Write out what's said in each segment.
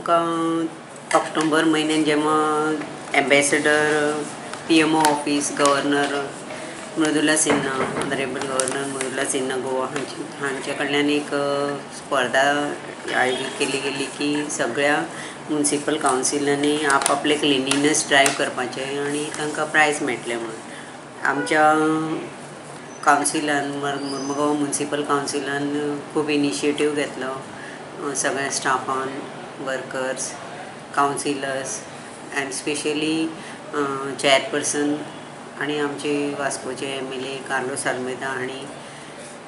आमकां ऑक्टोबर म्हयन्यान जेन्ना ambassador PMO office governor Mridula Sinha honourable governor Mridula Sinha Goa हांचे कडल्यान एक स्पर्धा आयोजीत केली गेली की सगळ्या म्युनिसिपल कावन्सिलांनी आपआपले क्लिनिनेस ड्रायव्ह करपाचे आनी तांकां प्रायज मेळटलें म्हणून आमच्या कावन्सिलान गोवा म्युनिसिपल कावन्सिलान खूब इनिशिएटीव घेतलो सगळ्या स्टाफान workers councillors and specially chairperson आणि आमचे वास्कोचे MLA कार्लोस आल्मेदा हांणी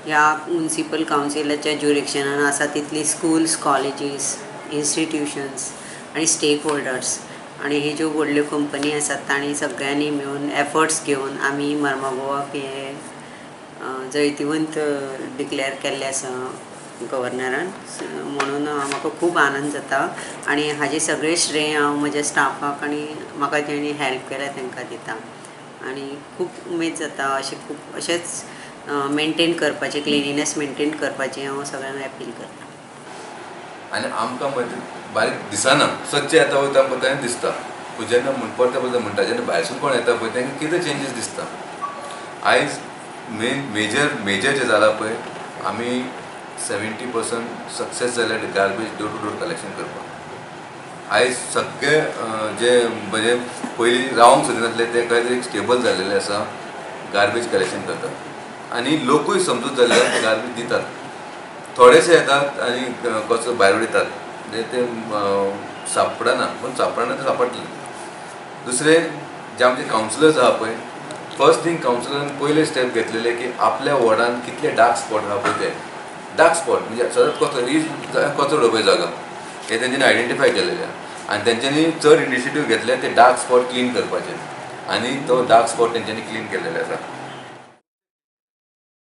ह्या म्युनिसिपल कावन्सिलाच्या ज्युरिडिक्शनान आसा तितली स्कूल्स कॉलेजीस इन्स्टिट्यूशन्स आणि स्टेक होल्डर्स आणि हे ज्यो व्हडल्यो कंपनी आसात तांणी सगळ्यांनी मेळून एफर्ट्स घेवन आमी मार्मागोवाक हे जैतिवंत डिक्लेअर केल्ले आसा गव्हर्नरान म्हणून म्हाका खूब आनंद जाता आनी हाजे सगळे श्रेय हांव म्हज्या स्टाफाक आनी म्हाका जेणी हेल्प केल्या तांकां दिता आनी खूब उमेद जाता अशेंच मेनटेन करपाचें क्लिनिनेस मेनटेन करपाचें हांव सगळ्यांक अपील करता आनी आमकां बारीक दिसना सच्चे येता वयता पळय तें दिसता पूण जेन्ना परते परते म्हणटा जेन्ना भायरसून कोण येता पळय तांकां कितें चेंजीस दिसता आयज मेजर जे जाला पळय आमी 70% सक्सेस जाल्यार garbage door to door collection करपाक आयज सगळे जे म्हणजे पयलीं रावंक सोदिनासले ते खंय तरी स्टेबल जाल्लेले आसा गार्बेज कलेक्शन करतात आनी लोकूय समजूत जाल्यार ते गार्बेज दितात थोडेशे येतात आनी कचरो भायर उडयतात म्हणजे ते सापडना पूण सापडना ते सापडटले दुसरे जे आमचे कावन्सिलर्स आहा पळय फर्स्ट थिंग कावन्सिलरान पयले स्टेप घेतलेले की आपल्या वॉर्डान कितले डार्क स्पॉट आहा पळय ते डार्क स्पॉट म्हणजे सतत कचरो उडोवपाची जागा हे तेंच्यांनी आयडेंटिफाय केलेले आनी तेंच्यांनी चड इनिशिएटीव घेतले ते डार्क स्पॉट क्लीन करपाचे आनी तो डार्क स्पॉट तेंच्यांनी क्लीन केलेले आसा